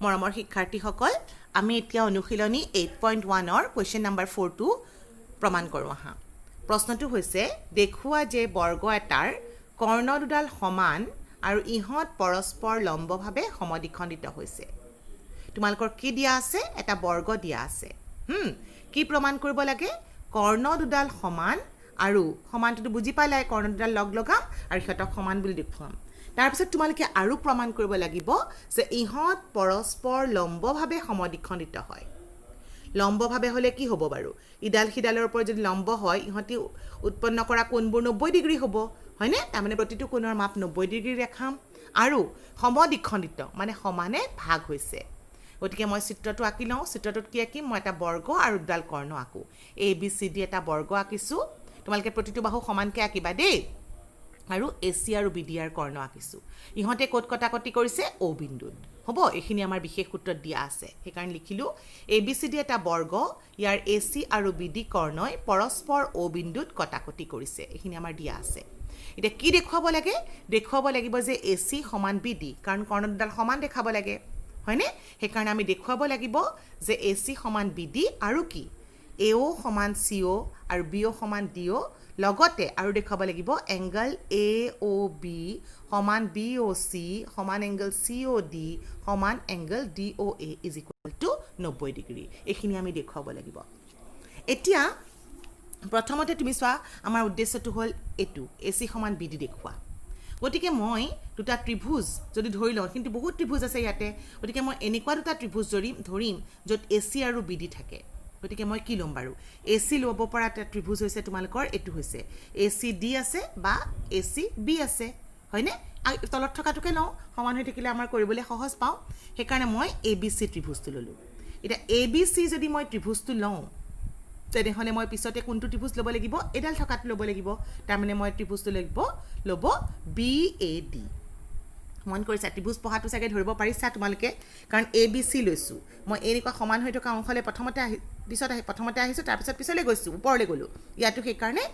মৰমৰ শিক্ষাৰ্থীসকল আমি এতিয়া অনুশীলনী 8.1 ৰ কোৱেশ্চন নম্বৰ 4 টো প্ৰমাণ কৰোঁ আহা প্ৰশ্নটো হৈছে দেখুৱা যে বৰ্গ এটাৰ কৰ্ণ দুডাল সমান আৰু ইহত পৰস্পৰ লম্বভাৱে সমদ্বিখণ্ডিত হৈছে তোমালোকৰ কি দিয়া আছে এটা বৰ্গ দিয়া আছে কি প্ৰমাণ কৰিব লাগে কৰ্ণ দুডাল সমান আৰু সমানটো বুজি পালাই কৰ্ণ দুডাল লগ লগাম আৰু হিতক সমান বুলি দেখুৱাম তাৰ পিছত তোমালোকে আৰু প্ৰমাণ কৰিব লাগিব যে ইহত পৰস্পৰ লম্বভাৱে সমদ্বিখণ্ডিত হয় লম্বভাৱে হলে কি হ'ব বাৰু ইডাল সিডালৰ ওপৰত যদি লম্ব হয় ইহতি উৎপন্ন কৰা কোণবোৰ 90 ডিগ্ৰী হ'ব হয়নে তাৰ মানে প্ৰতিটো কোণৰ মাপ 90 ডিগ্ৰী ৰেখাম আৰু সমদ্বিখণ্ডিত মানে সমানে ভাগ হৈছে গতিকে মই চিত্ৰটো আঁকি লওঁ চিত্ৰটোত কি আঁকিম মই এটা বৰ্গ আৰু দুডাল কৰ্ণ আঁকো এ বি সি ডি এটা বৰ্গ আঁকিছো তোমালোকে প্ৰতিটো বাহু সমানকৈ আঁকিবা দেই আৰু এচি আৰু বিডিআৰ কৰ্ণ আঁকিছো ইহঁতে ক'ত কটাকটি কৰিছে ও বিন্দুত হ'ব এইখিনি আমাৰ বিশেষ সূত্ৰত দিয়া আছে সেইকাৰণে লিখিলো এ বি সি ডি এটা বৰ্গ ইয়াৰ এচি আৰু বিডি কৰ্ণই পৰস্পৰ ও বিন্দুত কটাকটি কৰিছে এইখিনি আমাৰ দিয়া আছে এতিয়া কি দেখুৱাব লাগিব যে এচি সমান বিডি কাৰণ কৰ্ণ দুডাল সমান দেখাব লাগে হয়নে সেইকাৰণে আমি দেখুৱাব লাগিব যে এচি সমান বিডি আৰু কি এও সমান চিও আৰু বিও সমান ডিও লগতে আৰু দেখাব লাগিব এংগল এ ও বি সমান বি ও চি সমান এংগল চি ও ডি সমান angle D O A is equal to 90 degree এইখিনি আমি দেখুৱাব লাগিব এতিয়া প্ৰথমতে তুমি চোৱা আমাৰ উদ্দেশ্যটো হ'ল এটো এচি সমান বিডি দেখুৱা গতিকে মই দুটা ত্ৰিভুজ যদি ধৰি লওঁ কিন্তু বহুত ত্ৰিভুজ আছে ইয়াতে গতিকে মই এনেকুৱা দুটা ত্ৰিভুজ ধৰিম য'ত এচি আৰু বিডি থাকে গতিকে মই কি ল'ম বাৰু এচি ল'ব পৰা এটা ত্ৰিভুজ হৈছে তোমালোকৰ এটো হৈছে এচি ডি আছে বা এচি বি আছে হয়নে তলত থকাটোকে লওঁ সমান হৈ থাকিলে আমাৰ কৰিবলৈ সহজ পাওঁ সেইকাৰণে মই এ বি চি ত্ৰিভুজটো ল'লোঁ এতিয়া এ বি চি যদি মই ত্ৰিভুজটো লওঁ তেনেহ'লে মই পিছতে কোনটো ত্ৰিভুজ ল'ব লাগিব এডাল থকাটো ল'ব লাগিব তাৰমানে মই ত্ৰিভুজটো ল'ব বি এ ডি মন কৰিছা ত্ৰিভুজ পঢ়াটো চাগে ধৰিব পাৰিছা তোমালোকে কাৰণ এ বি চি লৈছোঁ মই এনেকুৱা সমান হৈ থকা অংশলৈ প্ৰথমতে আহিছোঁ তাৰপিছত পিছলৈ গৈছোঁ ওপৰলৈ গ'লোঁ ইয়াতো সেইকাৰণে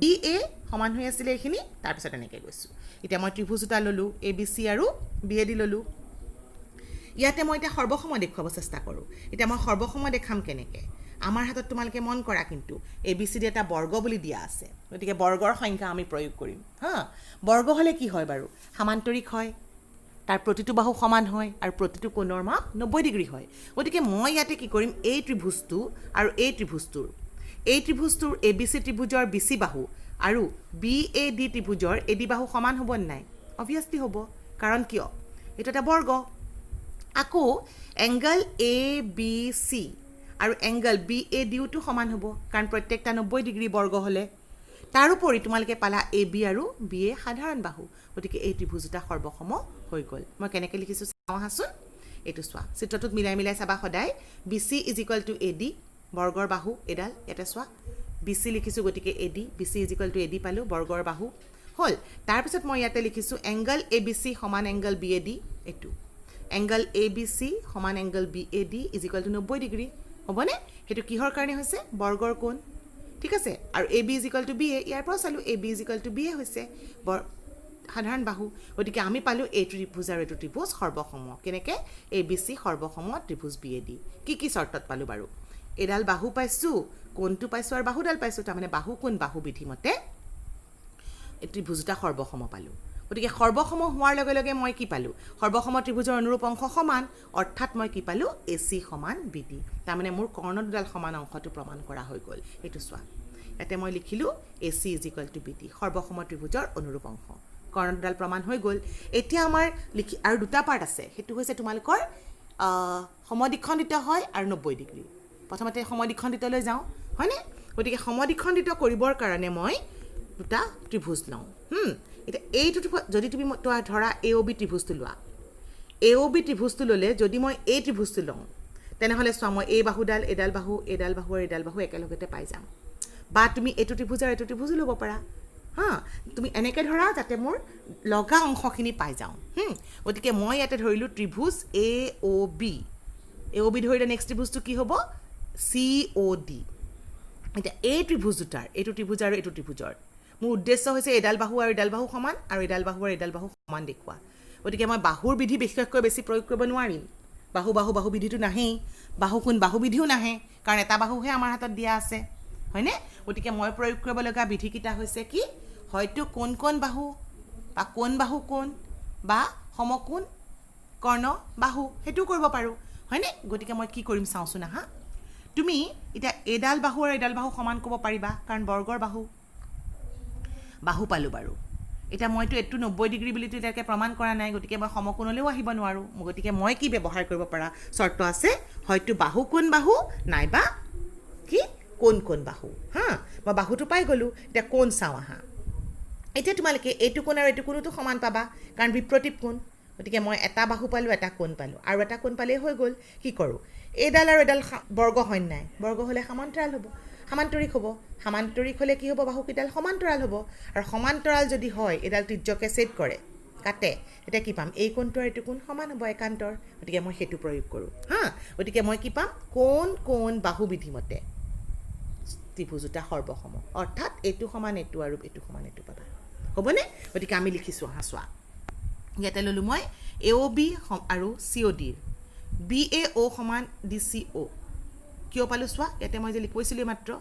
বি এ সমান হৈ আছিলে এইখিনি তাৰপিছত এনেকৈ গৈছোঁ এতিয়া মই ত্ৰিভুজ দুটা ল'লোঁ এ বি চি আৰু বি এ ডি ল'লোঁ ইয়াতে মই এতিয়া সৰ্বসম দেখুৱাব চেষ্টা কৰোঁ এতিয়া মই সৰ্বসম দেখাম কেনেকৈ আমাৰ হাতত তোমালোকে মন কৰা কিন্তু এ বি চি ডি এটা বৰ্গ বুলি দিয়া আছে গতিকে বৰ্গৰ সংখ্যা আমি প্ৰয়োগ কৰিম বৰ্গ হ'লে কি হয় বাৰু সমান্তৰিক হয় তাৰ প্ৰতিটো বাহু সমান হয় আৰু প্ৰতিটো কোণৰ মাপ 90 ডিগ্ৰী হয় গতিকে মই ইয়াতে কি কৰিম এই ত্ৰিভুজটো আৰু এই ত্ৰিভুজটোৰ এ বি চি ত্ৰিভুজৰ বি চি বাহু আৰু বি এ ডি ত্ৰিভুজৰ এ ডি বাহু সমান হ'ব নাই অবভিয়াছলি হ'ব কাৰণ কিয় এইটো এটা বৰ্গ আকৌ এংগল এ বি চি আৰু এংগল বি এ ডিওটো সমান হ'ব কাৰণ প্ৰত্যেকটা 90 ডিগ্ৰী বৰ্গ হ'লে তাৰোপৰি তোমালোকে পালা এ বি আৰু বি এ সাধাৰণ বাহু গতিকে এই ত্ৰিভুজ দুটা সৰ্বসম হৈ গ'ল মই কেনেকৈ লিখিছোঁ চাওঁ আহাচোন এইটো চোৱা চিত্ৰটোত মিলাই চাবা সদায় B C is equal to A D বৰ্গৰ বাহু এডাল ইয়াতে চোৱা বি চি লিখিছোঁ গতিকে A D B C is equal to A D পালোঁ বৰ্গৰ বাহু হ'ল তাৰপিছত মই ইয়াতে লিখিছোঁ এংগল এ বি চি সমান এংগল বি এ ডি এইটো এংগল এ বি চি সমান angle B A D is equal to 90 degree হ'বনে সেইটো কিহৰ কাৰণে হৈছে বৰ্গৰ কোণ ঠিক আছে আৰু A B is equal to B A ইয়াৰ পৰা চালোঁ A B is equal to B A হৈছে সাধাৰণ বাহু গতিকে আমি পালোঁ এইটো ত্ৰিভুজ আৰু এইটো ত্ৰিভুজ সৰ্বসম কেনেকৈ এ বি চি সৰ্বসম ত্ৰিভুজ বি এ ডি কি চৰ্তত পালোঁ বাৰু এডাল বাহু পাইছোঁ কোণটো পাইছোঁ আৰু বাহুডাল পাইছোঁ তাৰমানে বাহু কোণ বাহু বিধিমতে এই ত্ৰিভুজ দুটা সৰ্বসম পালোঁ গতিকে সৰ্বসম হোৱাৰ লগে লগে মই কি পালোঁ সৰ্বসম ত্ৰিভুজৰ অনুৰূপ অংশ সমান অৰ্থাৎ মই কি পালোঁ এ চি সমান বি ডি তাৰমানে মোৰ কৰ্ণ দুডাল সমান অংশটো প্ৰমাণ কৰা হৈ গ'ল এইটো চোৱা ইয়াতে মই লিখিলোঁ A C is equal to B D সৰ্বসম ত্ৰিভুজৰ অনুৰূপ অংশ কৰ্ণ দুডাল প্ৰমাণ হৈ গ'ল এতিয়া আমাৰ আৰু দুটা পাৰ্ট আছে সেইটো হৈছে তোমালোকৰ সমদ্বিখণ্ডিত হয় আৰু 90 ডিগ্ৰী প্ৰথমতে সমদ্বিখণ্ডিতলৈ যাওঁ হয়নে গতিকে সমদ্বিখণ্ডিত কৰিবৰ কাৰণে মই দুটা ত্ৰিভুজ লওঁ এতিয়া এইটো যদি তুমি ধৰা এ অ' বি ত্ৰিভুজটো লোৱা এ অ' বি ত্ৰিভুজটো ল'লে যদি মই এই ত্ৰিভুজটো লওঁ তেনেহ'লে চোৱা মই এই বাহুডাল এডাল বাহু আৰু এডাল বাহু একেলগতে পাই যাম বা তুমি এইটো ত্ৰিভুজ আৰু এইটো ত্ৰিভুজো ল'ব পাৰা তুমি এনেকৈ ধৰা যাতে মোৰ লগা অংশখিনি পাই যাওঁ গতিকে মই ইয়াতে ধৰিলোঁ ত্ৰিভুজ এ অ' বি ধৰিলে নেক্সট ত্ৰিভুজটো কি হ'ব চি অ' ডি এতিয়া এই ত্ৰিভুজ দুটাৰ এইটো ত্ৰিভুজ আৰু এইটো ত্ৰিভুজৰ মোৰ উদ্দেশ্য হৈছে এডাল বাহু আৰু এডাল বাহু সমান আৰু এডাল বাহু আৰু এডাল বাহু সমান দেখুওৱা গতিকে মই বাহুৰ বিধি বিশেষকৈ বেছি প্ৰয়োগ কৰিব নোৱাৰিম বাহু বাহু বাহু বিধিটো নাহেই বাহু কোণ বাহু বিধিও নাহে কাৰণ এটা বাহুহে আমাৰ হাতত দিয়া আছে হয়নে গতিকে মই প্ৰয়োগ কৰিব লগা বিধিকেইটা হৈছে কি হয়তো কোন কোন বাহু বা কোন বাহু কোন বা সমকোণ কৰ্ণ বাহু হেতু কৰিব পাৰো হয়নে গতিকে মই কি কৰিম চাওঁচোন আহা তুমি এটা এডাল বাহু আৰু এডাল বাহু সমান ক'ব পাৰিবা কাৰণ বৰ্গৰ বাহু পালো বাৰু এটা মইতো এটো 90 ডিগ্ৰী বুলি এটাকে প্ৰমাণ কৰা নাই গতিকে মই সমকোণলৈও আহিব নোৱাৰো গতিকে মই কি ব্যৱহাৰ কৰিব পাৰা শৰ্ত আছে হয়তো বাহু কোন বাহু নাইবা কি কোন কোন বাহু হা মই বাহুটো পাই গলো এটা কোন চাও আহা এতিয়া তোমালকে এটো কোণ আৰু এটো কোণটো সমান পাবা কাৰণ বিপ্ৰতীপ কোণ গতিকে মই এটা বাহু পালো এটা কোণ পালো আৰু এটা কোণ পালে হৈ গল কি কৰো এডাল আৰু এডাল বৰ্গ হয় নাই বৰ্গ হলে সমান্তৰাল হ'ব সমান্তৰিক হলে কি হ'ব বাহু কিডাল সমান্তৰাল হ'ব আৰু সমান্তৰাল যদি হয় এডাল ত্ৰিজ্যকে ছেদ কৰে কাটে এটা কি পাম এই কোণটো আৰু এটো কোণ সমান হ'ব একান্তৰ গতিকে মই হেতু প্ৰয়োগ কৰো হা গতিকে মই কি পাম কোণ কোণ বাহু বিধিমতে ত্ৰিভুজটা সৰ্বসম অৰ্থাৎ এটো সমান এটো আৰু এটো সমান এটো পাবা হ'বনে গতিকে আমি লিখিছো হা সোৱা ইয়াতে ললো মই AOB আৰু COD BAO সমান DCO কিয় পালো সোৱা ইয়াতে মই যে লিখিছিলো মাত্ৰ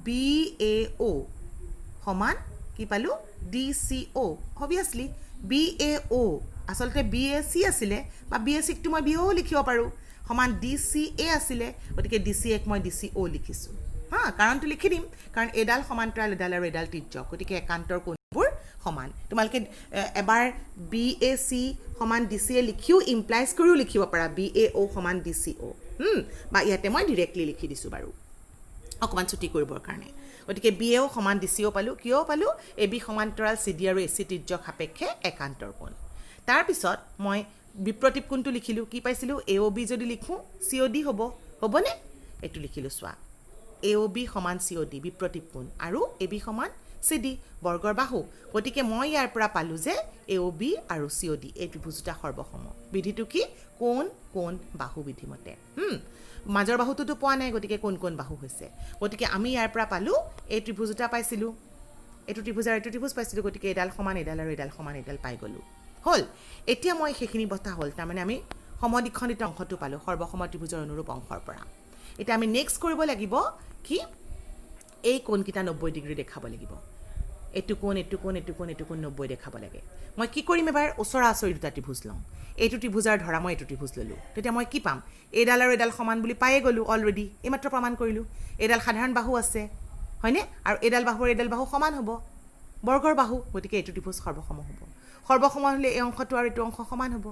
BAO সমান কি পালো DCO obviously BAO আসলতে BAC আছিলে বা BAC টো মই BO লিখিব পাৰো সমান DCA আছিলে গতিকে DCA ক মই DCO লিখিছো হা কাৰণটো লিখি দিম কাৰণ এডাল সমান্তৰাল এডাল আৰু এডাল ত্ৰিজ্য গতিকে একান্তৰ কোণবোৰ সমান তোমালকে এবাৰ BAC সমান DCA লিখিও ইমপ্লাইজ কৰিও লিখিব পাৰা BAO সমান DCO বা ইয়াতে মই ডাইৰেক্টলি লিখি দিছো বাৰু অকমান ছুটি কৰিবৰ কাৰণে গতিকে BAO সমান DCO পালো কিয় পালো AB সমান্তৰাল CD আৰু AC ত্ৰিজ্য সাপেক্ষে একান্তৰ কোণ তাৰ পিছত মই বিপ্ৰতীপ কোণটো লিখিলো কি পাইছিলো AOB যদি লিখো COD হ'বনে এটো লিখিলো সোৱা AOB সমান COD বিপ্ৰতীপ কোণ আৰু AB সমান CD বৰ্গৰ বাহু গতিকে মই ইয়াৰ পৰা পালো যে AOB আৰু COD এই ত্ৰিভুজটা সৰ্বসম বিধিটো কি কোণ কোণ বাহু বিধিমতে মাজৰ বাহুটোতো পোৱা নাই গতিকে কোণ কোণ বাহু হৈছে গতিকে আমি ইয়াৰ পৰা পালো এই ত্ৰিভুজটা পাইছিলো এটো ত্ৰিভুজ আৰু এটো ত্ৰিভুজ পাইছিলো গতিকে এডাল সমান এডাল আৰু এডাল সমান এডাল পাই গলো হল এতিয়া মই সেইখিনি বস্তা হল তাৰ মানে আমি সমদ্বিখণ্ডিত অংশটো পালো সৰ্বসম ত্ৰিভুজৰ অনুৰূপ অংশৰ পৰা এটা আমি নেক্সট কৰিব লাগিব কি এই কোণকিটা 90 ডিগ্ৰী দেখাব লাগিব এটো কোণ এটো কোণ এটো কোণ এটো কোণ 90 দেখাব লাগে মই কি কৰিম এবাৰ ওচৰা ওচৰি দুটা ত্ৰিভুজ লম এটো ত্ৰিভুজৰ ধৰা মই এটো ত্ৰিভুজ ললো তেতিয়া মই কি পাম এডাল আৰু এডাল সমান বুলি পায়ে গলো অলৰেডি এইমাত্ৰ প্ৰমাণ কৰিলো এডাল সাধাৰণ বাহু আছে হয়নে আৰু এডাল বাহু সমান হ'ব বৰ্গৰ বাহু গতিকে এটো ত্ৰিভুজ সৰ্বসম হ'ব সৰ্বসম হলে এই অংশটো আৰু এটো অংশ সমান হ'ব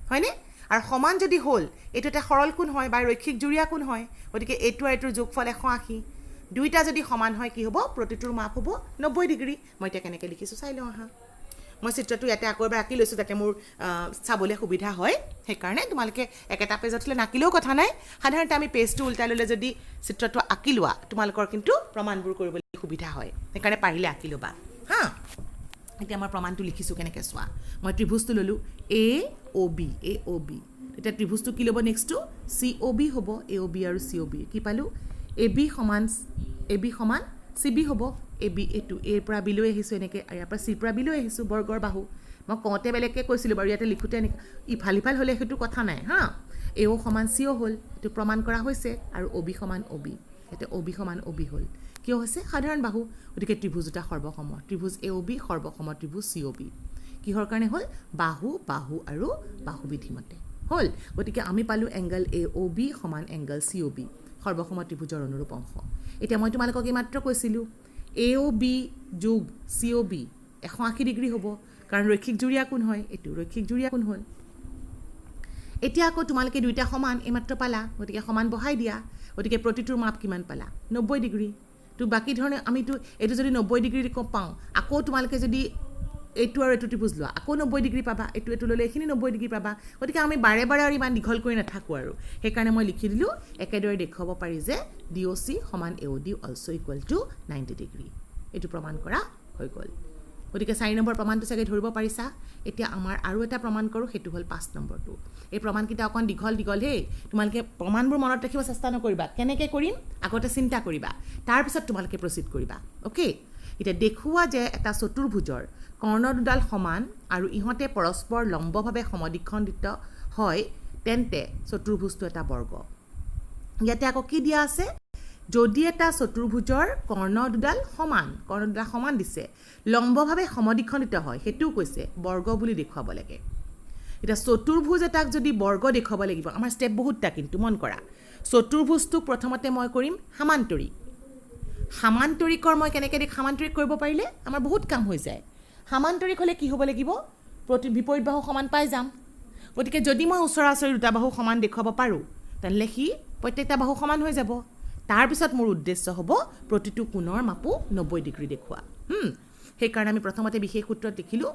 হয়নে আৰু সমান যদি হল এটো এটা সৰল কোণ হয় বা ৰৈখিক জুৰিয়া কোণ হয় গতিকে এটো আৰু এটোৰ যোগফল 180 দুইটা যদি সমান হয় কি হ'ব প্ৰতিটোৰ মাপ হ'ব 90 ডিগ্ৰী মই এটা কেনেকৈ লিখিছো চাই লওঁ আহা মই চিত্ৰটো ইয়াতে আকৌ এবাৰ আঁকি লৈছো যাতে মোৰ চাবলৈ সুবিধা হয় সেই কাৰণে তোমালকে একেটা পেজত হলে নাকিলেও কথা নাই সাধাৰণতে আমি পেজটো উল্টাই ললে যদি চিত্ৰটো আঁকি লোৱা তোমালকৰ কিন্তু প্ৰমাণবোৰ কৰিবলৈ সুবিধা হয় সেই কাৰণে পাৰিলে আঁকি লবা হা এতিয়া আমাৰ প্ৰমাণটো লিখিছো কেনেকৈ চোৱা মই ত্ৰিভুজটো ললো AOB এটা ত্ৰিভুজটো কি ল'ব নেক্সটটো COB হ'ব AOB আৰু COB কি পালো AB সমান CB হ'ব AB এটো A পৰা B লৈ আহিছো এনেকৈ ইয়াৰ পৰা C পৰা B লৈ আহিছো বৰ্গৰ বাহু মই কওঁতে বেলেগকৈ কৈছিলো বাৰু ইয়াতে লিখোতে ইফাল হলে সেইটো কথা নাই হা AO সমান CO হ'ল এটো প্ৰমাণ কৰা হৈছে আৰু OB সমান OB এতে OB সমান OB হ'ল কিয় হৈছে সাধাৰণ বাহু গতিকে ত্ৰিভুজটা সৰ্বসম ত্ৰিভুজ AOB সৰ্বসম ত্ৰিভুজ COB কিহৰ কাৰণে হ'ল বাহু আৰু বাহু বিধিমতে হ'ল গতিকে আমি পালো এংগল AOB সমান এংগল COB সৰ্বসম ত্ৰিভুজৰ অনুৰূপ অংশ এতিয়া মই তোমালোকক মাত্ৰ কৈছিলো AOB যোগ COB 180 ডিগ্ৰী হ'ব কাৰণ ৰৈখিক জুৰিয়া কোণ হয় এটো ৰৈখিক জুৰিয়া কোণ হ'ল এতিয়া আকৌ তোমালোকে দুইটা সমান মাত্ৰ পালা গতিকে সমান বহাই দিয়া গতিকে প্ৰতিটোৰ মাপ কিমান পালা 90 ডিগ্ৰী তো বাকি ধৰণে আমিটো এটো যদি 90 ডিগ্ৰী পাওঁ আকৌ তোমালোকে যদি এটো আৰু এটো ত্ৰিভুজ লোৱা আকৌ 90 ডিগ্ৰী পাবা এটো ললে এখিনি 90 ডিগ্ৰী পাবা গতিকে আমি বাৰে আৰু ইমান দীঘল কৰি নাথাকো আৰু সেই কাৰণে মই লিখি দিলো একেদৰে দেখাব পাৰি যে DOC সমান AOD also equal to 90 degree এটো প্ৰমাণ কৰা হৈ গল গতিকে 4 নম্বৰ প্ৰমাণটো চাগে ধৰিব পাৰিছা এতিয়া আমাৰ আৰু এটা প্ৰমাণ কৰো হেতু হল 5 নম্বৰটো এই প্ৰমাণ কিটা অকন দীঘল হে তোমালকে প্ৰমাণবোৰ মনত ৰাখিব চেষ্টা নকৰিবা কেনেকৈ কৰিম আগতে চিন্তা কৰিবা তাৰ পিছত তোমালকে প্ৰসিদ্ধ কৰিবা ওকে এটা দেখুৱা যে এটা চতুৰ্ভুজৰ কৰ্ণ দুডাল সমান আৰু ইহতে পৰস্পৰ লম্বভাৱে সমদ্বিখণ্ডিত হয় তেন্তে চতুৰ্ভুজটো এটা বৰ্গ ইয়াতে আকৌ কি দিয়া আছে যদি এটা চতুৰ্ভুজৰ কৰ্ণ দুডাল সমান দিছে লম্বভাৱে সমদ্বিখণ্ডিত হয় হেতু কৈছে বৰ্গ বুলি দেখুৱাব লাগে এটা চতুৰ্ভুজ এটাক যদি বৰ্গ দেখুৱাব লাগিব আমাৰ স্টেপ বহুতটা কিন্তু মন কৰা চতুৰ্ভুজটো প্ৰথমতে মই কৰিম সামান্তৰিকৰ মই কেনেকৈ সামান্তৰিক কৰিব পাৰিলে আমাৰ বহুত কাম হৈ যায় সামান্তৰিক হ'লে কি হ'ব লাগিব প্ৰতি বিপৰীত বাহু সমান পাই যাম গতিকে যদি মই ওচৰা-ওচৰি দুটা বাহু সমান দেখুৱাব পাৰোঁ তেনলে সি প্ৰত্যেকটা বাহু সমান হৈ যাব তাৰ পিছত মোৰ উদ্দেশ্য হ'ব প্ৰতিটো কোণৰ মাপো 90 ডিগ্ৰী দেখুৱা সেইকাৰণে আমি প্ৰথমতে বিশেষ সূত্ৰত লিখিলোঁ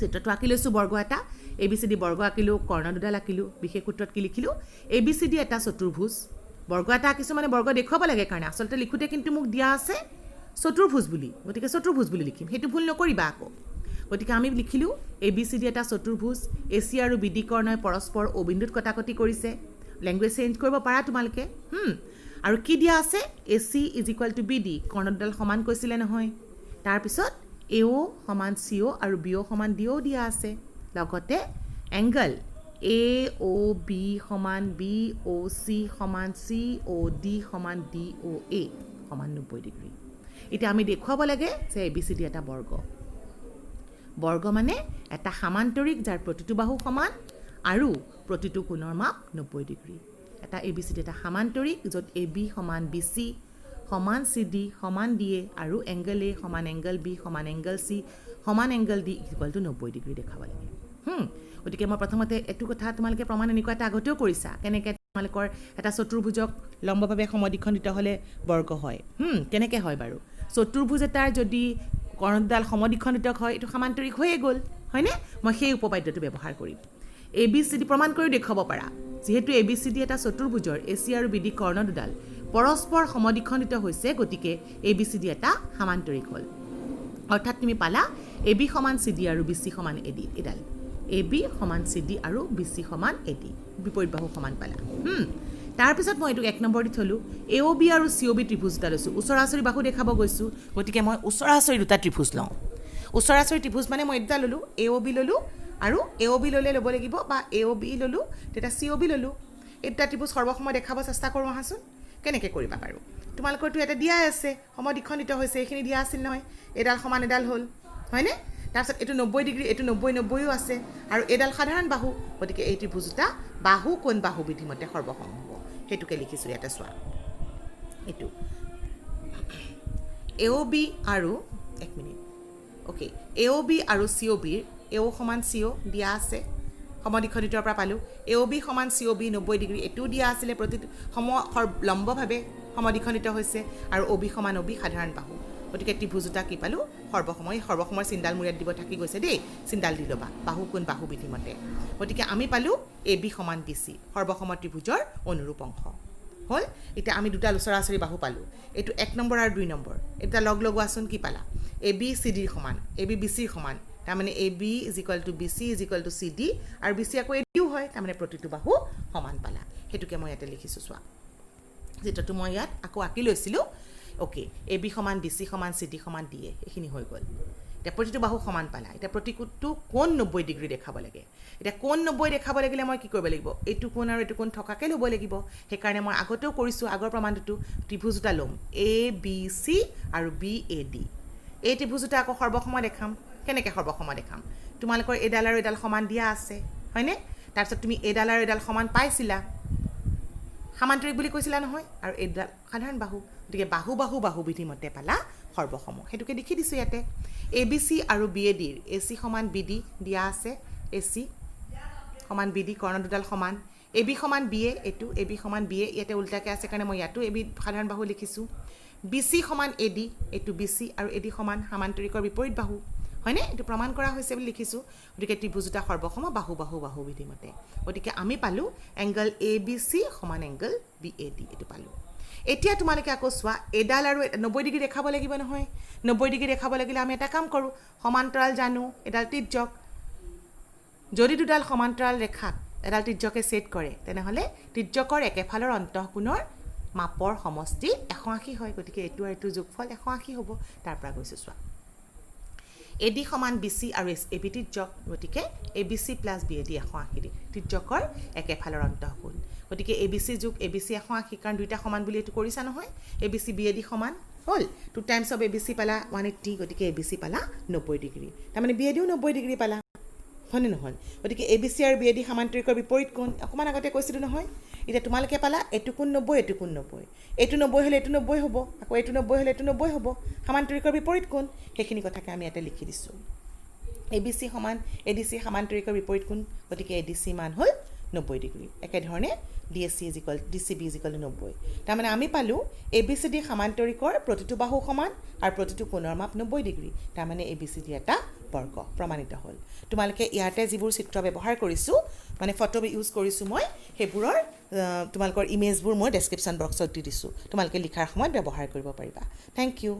চিত্ৰটো আঁকি লৈছোঁ বৰ্গ এটা ABCD বৰ্গ আঁকিলোঁ কৰ্ণ দুডাল আঁকিলোঁ বিশেষ সূত্ৰত কি লিখিলোঁ ABCD এটা চতুৰ্ভুজ বৰ্গ এটা আঁকিছোঁ মানে বৰ্গ দেখুৱাব লাগে কাৰণে আচলতে লিখোঁতে কিন্তু মোক দিয়া আছে চতুৰ্ভুজ বুলি গতিকে চতুৰ্ভুজ বুলি লিখিম সেইটো ভুল নকৰিবা আকৌ গতিকে আমি লিখিলোঁ ABCD এটা চতুৰ্ভুজ AC আৰু BD কৰ্ণই পৰস্পৰ O বিন্দুত কটাকটি কৰিছে লেংগুৱেজ চেঞ্জ কৰিব পাৰা তোমালোকে আৰু কি দিয়া আছে AC = BD কৰ্ণ দুডাল সমান কৈছিলে নহয় তাৰপিছত AO সমান CO আৰু BO সমান DO দিয়া আছে লগতে এংগল AOB সমান BOC সমান COD সমান DOA সমান 90 ডিগ্ৰী এতিয়া আমি দেখুৱাব লাগে যে ABCD এটা বৰ্গ মানে এটা সামান্তৰিক যাৰ প্ৰতিটো বাহু সমান আৰু প্ৰতিটো কোণৰ মাপ 90 ডিগ্ৰী এটা ABCD এটা সামান্তৰিক য'ত AB সমান BC সমান CD সমান DA আৰু এংগল A সমান এংগল B সমান এংগল C সমান এংগল D = 90 ডিগ্ৰী দেখাব লাগে গতিকে মই প্ৰথমতে এটো কথা তোমালোকে প্ৰমাণ এনেকুৱা এটা আগতেও কৰিছা কেনেকৈ তোমালোকৰ এটা চতুৰ্ভুজক লম্বভাৱে সমদ্বিখণ্ডিত হ'লে বৰ্গ হয় কেনেকৈ হয় বাৰু চতুৰ্ভুজ এটাৰ যদি কৰ্ণডাল সমদ্বিখণ্ডিত হয় এটো সামান্তৰিক হৈয়ে গ'ল হয়নে মই সেই উপপাদ্যটো ব্যৱহাৰ কৰিম ABCD প্ৰমাণ কৰি দেখুৱাব পাৰা যেহেতু ABCD এটা চতুৰ্ভুজৰ AC আৰু BD কৰ্ণ দুডাল পৰস্পৰ সমদ্বিখণ্ডিত হৈছে গতিকে ABCD এটা সামান্তৰিক হ'ল অৰ্থাৎ তুমি পালা AB সমান CD আৰু BC সমান AD এডাল AB সমান CD আৰু BC সমান AD বিপৰীত বাহু সমান পালা তাৰপিছত মই এইটোক 1 নম্বৰ দি থলোঁ AOB আৰু COB ত্ৰিভুজ এটা লৈছোঁ ওচৰা-ওচৰি বাহু দেখাব গৈছোঁ গতিকে মই ওচৰা-ওচৰি দুটা ত্ৰিভুজ লওঁ ওচৰা-ওচৰি ত্ৰিভুজ মানে মই এটা ল'লোঁ AOB ল'লোঁ আৰু AOB ল'লে ল'ব লাগিব বা AOB ল'লোঁ তেতিয়া COB ল'লোঁ এটা ত্ৰিভুজ সৰ্বসময় দেখাব চেষ্টা কৰোঁ আহাচোন কেনেকৈ কৰিবা বাৰু তোমালোকৰতো এটা দিয়া আছে সমদ্বিখণ্ডিত হৈছে এইখিনি দিয়া আছিল নহয় এডাল সমান এডাল হ'ল হয়নে তাৰপিছত এইটো 90 ডিগ্ৰী এইটো 90ও আছে আৰু এডাল সাধাৰণ বাহু গতিকে এই ত্ৰিভুজ দুটা বাহু কোণ বাহু বিধিমতে সৰ্বসম হ'ব সেইটোকে লিখিছোঁ ইয়াতে চোৱা এইটো AOB আৰু এক মিনিট ওকে AOB আৰু COBৰ AO সমান CO দিয়া আছে সমদ্বিখণ্ডিতৰ পৰা পালোঁ AOB সমান COB 90 ডিগ্ৰী এটোও দিয়া আছিলে প্ৰতিটো লম্বভাৱে সমদ্বিখণ্ডিত হৈছে আৰু OB সমান OB সাধাৰণ বাহু গতিকে ত্ৰিভুজ দুটা কি পালোঁ সৰ্বসময় চিনডাল মূৰত দিব থাকি গৈছে দেই চিনডাল দি ল'বা বাহু কোণ বাহু বিধিমতে গতিকে আমি পালোঁ AB সমান BC সৰ্বসম ত্ৰিভুজৰ অনুৰূপ অংশ হ'ল এতিয়া আমি দুটা ওচৰা-ওচৰি বাহু পালোঁ এইটো 1 নম্বৰ আৰু 2 নম্বৰ এটা লগ লগোৱাচোন কি পালা AB CD সমান AB BC সমান তাৰমানে AB = BC = CD আৰু BC আকৌ ADও হয় তাৰমানে প্ৰতিটো বাহু সমান পালা সেইটোকে মই ইয়াতে লিখিছোঁ চোৱা যেটাটো মই ইয়াত আকৌ আঁকি লৈছিলোঁ ওকে AB সমান BC সমান CD সমান DA এইখিনি হৈ গ'ল এতিয়া প্ৰতিটো বাহু সমান পালা এতিয়া প্ৰতিটো কোণ 90 ডিগ্ৰী দেখাব লাগে এতিয়া কোণ 90 দেখাব লাগিলে মই কি কৰিব লাগিব এইটো কোণ আৰু এইটো কোণ থকাকে ল'ব লাগিব সেইকাৰণে মই আগতেও কৰিছোঁ আগৰ প্ৰমাণটো ত্ৰিভুজ দুটা ল'ম ABC আৰু BAD এই ত্ৰিভুজ দুটা আকৌ সৰ্বসময় দেখাম কেনেকৈ সৰ্বসময় দেখাম তোমালোকৰ এডাল আৰু এডাল সমান দিয়া আছে হয়নে তাৰপিছত তুমি এডাল আৰু এডাল সমান পাইছিলা সামান্তৰিক বুলি কৈছিলা নহয় আৰু এডাল সাধাৰণ বাহু গতিকে বাহু বিধিমতে পালা সৰ্বসম সেইটোকে লিখি দিছোঁ ইয়াতে ABC আৰু BADৰ AC সমান BD দিয়া আছে AC সমান BD কৰ্ণ দুডাল সমান AB সমান BA এইটো AB সমান BA ইয়াতে উল্টাকৈ আছে কাৰণে মই ইয়াতো AB সাধাৰণ বাহু লিখিছোঁ BC সমান AD এইটো BC আৰু AD সমান সামান্তৰিকৰ বিপৰীত বাহু হয়নে এইটো প্ৰমাণ কৰা হৈছে বুলি লিখিছোঁ গতিকে ত্ৰিভুজ দুটা সৰ্বসম বাহু বিধিমতে গতিকে আমি পালোঁ এংগল ABC সমান এংগল BAD এইটো পালোঁ এতিয়া তোমালোকে আকৌ চোৱা এডাল আৰু 90 ডিগ্ৰী দেখাব লাগিব নহয় 90 ডিগ্ৰী দেখাব লাগিলে আমি এটা কাম কৰোঁ সমান্তৰাল জানো এডাল তিৰ্যক যদি দুডাল সমান্তৰাল ৰেখাত এডাল তিৰ্যকে ছেদ কৰে তেনেহ'লে তিৰ্যকৰ একেফালৰ অন্তঃকোণৰ মাপৰ সমষ্টি 180 হয় গতিকে এইটো আৰু এইটো যোগফল 180 হ'ব তাৰ পৰা গৈছোঁ চোৱা AD সমান BC আৰু AB তিৰ্যক গতিকে ABC প্লাছ BAD 180 ডিগ্ৰী তিৰ্যকৰ একেফালৰ অন্তঃকোণ গতিকে ABC যোগ ABC 180 কাৰণ দুইটা সমান বুলি এটো কৰিছা নহয় ABC BAD সমান হল 2 টাইমছ অফ ABC পালা 180 গতিকে ABC পালা 90 ডিগ্ৰী তাৰ মানে BAD ও 90 ডিগ্ৰী পালা হয়নে নহয় গতিকে ABC আৰু BAD সমান্তৰিকৰ বিপৰীত কোণ অকমান আগতে কৈছিলো নহয় এটা তোমালকে পালা এটু কোণ 90 এটু কোণ 90 এটু 90 হলে এটু 90 হ'ব আকৌ এটু 90 হলে এটু 90 হ'ব সমান্তৰিকৰ বিপৰীত কোণ হেখিনি কথাকে আমি এটা লিখি দিছো ABC সমান ADC সমান্তৰিকৰ বিপৰীত কোণ গতিকে ADC মান হল 90 ডিগ্ৰী একে ধৰণে DCB 90 তাৰ মানে আমি পালো ABCD সমান্তৰিকৰ প্ৰতিটো বাহু সমান আৰু প্ৰতিটো কোণৰ মাপ 90 ডিগ্ৰী তাৰ মানে ABCD এটা বৰ্গ প্ৰমাণিত হ'ল তোমালকে ইয়াতে যিবোৰ চিত্ৰ ব্যৱহাৰ কৰিছো মানে ফটো ইউজ কৰিছো মই হেবোৰৰ তোমালকৰ ইমেজবোৰ মই ডেসক্ৰিপচন বক্সত দি দিছো তোমালকে লিখাৰ সময়ত ব্যৱহাৰ কৰিব পাৰিবা থ্যাংক ইউ